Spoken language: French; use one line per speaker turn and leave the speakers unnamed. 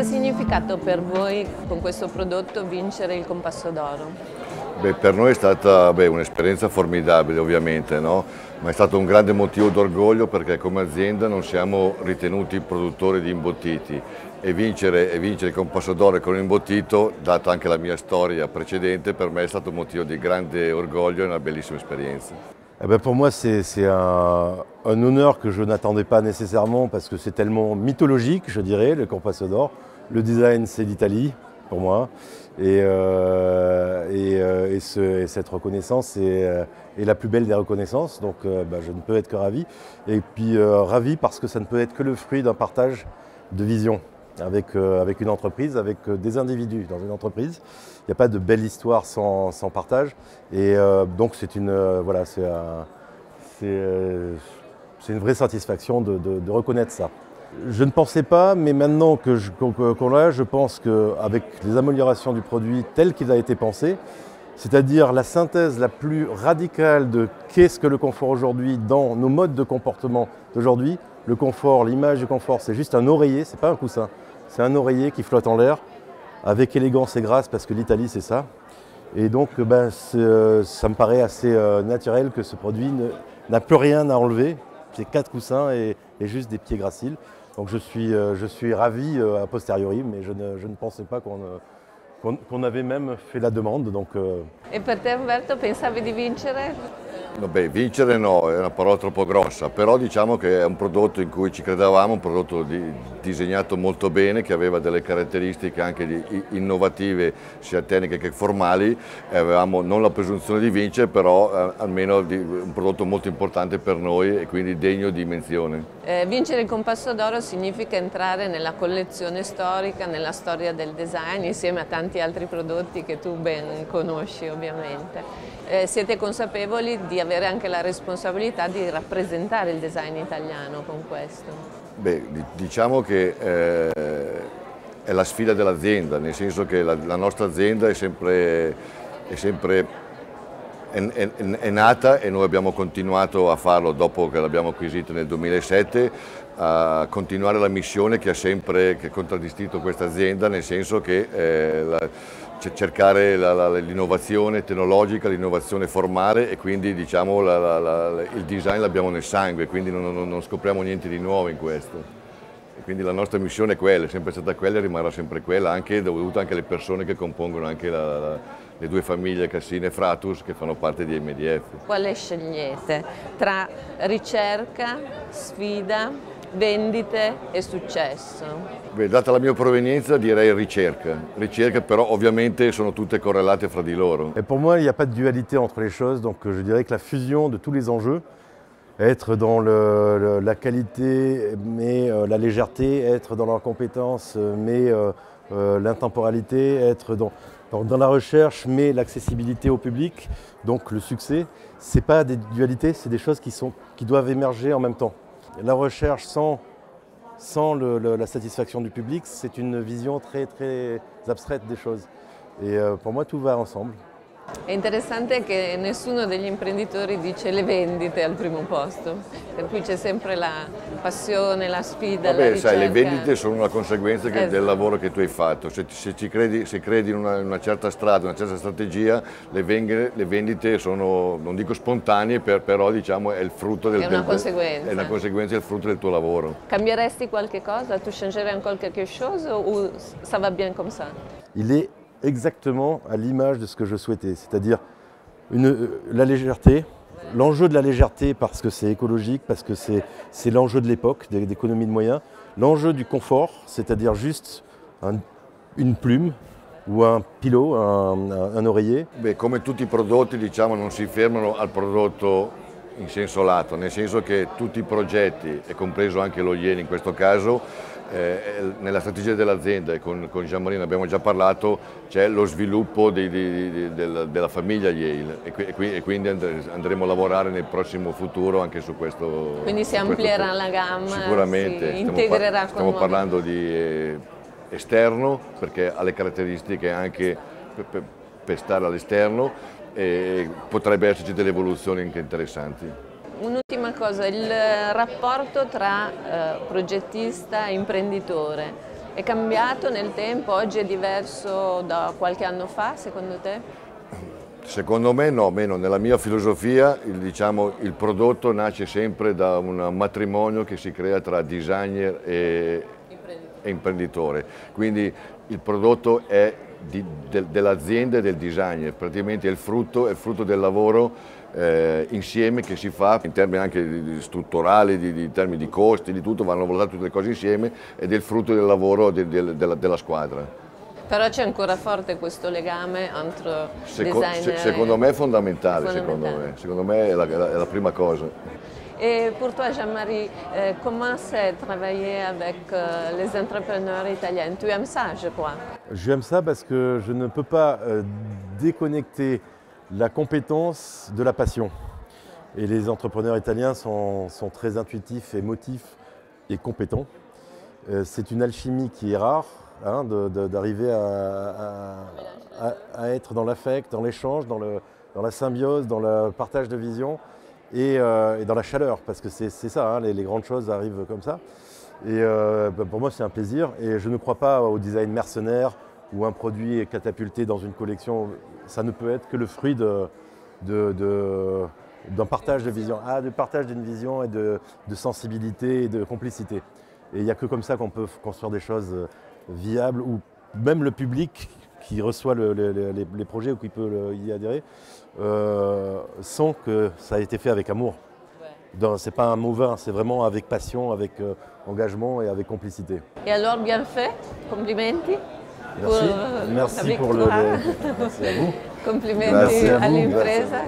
ha significato per voi con questo prodotto vincere il Compasso d'Oro?
Beh, per noi è stata un'esperienza formidabile ovviamente, no? Ma è stato un grande motivo d'orgoglio perché come azienda non siamo ritenuti produttori di imbottiti e vincere il Compasso d'Oro con un imbottito, data anche la mia storia precedente, per me è stato un motivo di grande orgoglio e una bellissima esperienza.
Eh ben pour moi, c'est un honneur que je n'attendais pas nécessairement parce que c'est tellement mythologique, je dirais, le Compasso d'Or. Le design, c'est l'Italie pour moi. Et cette reconnaissance est la plus belle des reconnaissances. Donc je ne peux être que ravi. Et puis ravi parce que ça ne peut être que le fruit d'un partage de vision avec une entreprise, avec des individus dans une entreprise. Il n'y a pas de belle histoire sans partage. Et donc c'est une vraie satisfaction de reconnaître ça. Je ne pensais pas, mais maintenant qu'on l'a, je pense qu'avec les améliorations du produit tel qu'il a été pensé, c'est-à-dire la synthèse la plus radicale de qu'est-ce que le confort aujourd'hui dans nos modes de comportement d'aujourd'hui, le confort, l'image du confort, c'est juste un oreiller, c'est pas un coussin, c'est un oreiller qui flotte en l'air avec élégance et grâce parce que l'Italie c'est ça. Et donc ça me paraît assez naturel que ce produit n'a plus rien à enlever, c'est 4 coussins et juste des pieds graciles. Donc je suis ravi a posteriori, mais je ne pensais pas qu'on avait même fait la demande. Donc,
E per te Umberto, pensavi di vincere?
Vabbè, vincere no, è una parola troppo grossa, però diciamo che è un prodotto in cui ci credevamo, un prodotto disegnato molto bene, che aveva delle caratteristiche anche innovative sia tecniche che formali, e avevamo non la presunzione di vincere, però almeno un prodotto molto importante per noi e quindi degno di menzione.
Vincere il Compasso d'Oro significa entrare nella collezione storica, nella storia del design, insieme a tanti altri prodotti che tu ben conosci ovviamente. Siete consapevoli di avere anche la responsabilità di rappresentare il design italiano con questo?
Beh, diciamo che è la sfida dell'azienda, nel senso che la nostra azienda è nata e noi abbiamo continuato a farlo dopo che l'abbiamo acquisita nel 2007, a continuare la missione che ha contraddistinto questa azienda, nel senso che cercare l'innovazione tecnologica, l'innovazione formale e quindi diciamo il design l'abbiamo nel sangue, quindi non scopriamo niente di nuovo in questo. E quindi la nostra missione è quella, è sempre stata quella e rimarrà sempre quella, anche dovuta anche alle persone che compongono anche le due famiglie Cassini e Fratus che fanno parte di MDF.
Quale scegliete tra ricerca, sfida, vendite e successo?
Beh, data la mia provenienza direi ricerca, però ovviamente sono tutte correlate fra di loro.
Et pour moi, il n'y a pas de dualité entre les choses, donc je dirais que la fusion de tous les enjeux, être dans la qualité mais la légèreté, être dans la compétence mais l'intemporalité, être dans la recherche mais l'accessibilité au public, donc le succès, ce n'est pas des dualités, c'est des choses qui doivent émerger en même temps. La recherche sans la satisfaction du public, c'est une vision très, très abstraite des choses. Et pour moi, tout va ensemble.
È interessante che nessuno degli imprenditori dice le vendite al primo posto, per cui c'è sempre la passione, la sfida, la ricerca.
Sai, le vendite sono una conseguenza del lavoro che tu hai fatto. Se credi in una certa strada, una certa strategia, le vendite sono, non dico spontanee, però diciamo è il frutto
È una conseguenza.
È una conseguenza, è il frutto del tuo lavoro.
Cambieresti qualche cosa? Tu changerais encore quelque chose ou ça va bien comme ça?
Il est exactement à l'image de ce que je souhaitais, c'est-à-dire la légèreté, l'enjeu de la légèreté parce que c'est écologique, parce que c'est l'enjeu de l'époque, d'économie de moyens, l'enjeu du confort, c'est-à-dire juste une plume ou un pilot, un oreiller.
Beh, come tutti i prodotti diciamo non si fermano al prodotto in senso lato, nel senso che tutti i progetti, e compreso anche lo Ieni in questo caso, nella strategia dell'azienda e con Jean-Marie ne abbiamo già parlato, c'è lo sviluppo della famiglia Yale e quindi andremo a lavorare nel prossimo futuro anche su questo.
Quindi si amplierà la gamma,
sicuramente,
si integrerà con
stiamo parlando di esterno perché ha le caratteristiche anche per stare all'esterno e potrebbe esserci delle evoluzioni anche interessanti.
Un'ultima cosa, il rapporto tra progettista e imprenditore È cambiato nel tempo? Oggi è diverso da qualche anno fa, secondo te?
Secondo me no, meno. Nella mia filosofia il prodotto nasce sempre da un matrimonio che si crea tra designer e imprenditore. Quindi il prodotto è dell'azienda e del designer, praticamente è il frutto del lavoro insieme che si fa in termini anche strutturali, in termini di costi, di tutto, vanno valutate tutte le cose insieme ed è il frutto del lavoro della squadra.
Però c'è ancora forte questo legame tra designer
secondo me è fondamentale, secondo me è la prima cosa.
Et pour toi, Jean-Marie, comment c'est travailler avec les entrepreneurs italiens? Tu aimes ça, je crois?
J'aime ça parce que je ne peux pas déconnecter la compétence de la passion. Et les entrepreneurs italiens sont très intuitifs, émotifs et compétents. C'est une alchimie qui est rare, hein, d'arriver à être dans l'affect, dans l'échange, dans la symbiose, dans le partage de vision. Et dans la chaleur, parce que c'est ça, hein, les grandes choses arrivent comme ça. Et pour moi, c'est un plaisir. Et je ne crois pas au design mercenaire où un produit est catapulté dans une collection. Ça ne peut être que le fruit d'un partage de vision, de partage d'une vision et de sensibilité et de complicité. Et il n'y a que comme ça qu'on peut construire des choses viables, où même le public qui reçoit les projets ou qui peut y adhérer, sent que ça a été fait avec amour. Ouais. C'est pas un mot vain, c'est vraiment avec passion, avec engagement et avec complicité.
Et alors, bien fait, complimenti.
Merci, merci pour merci à vous.
Complimenti all'impresa.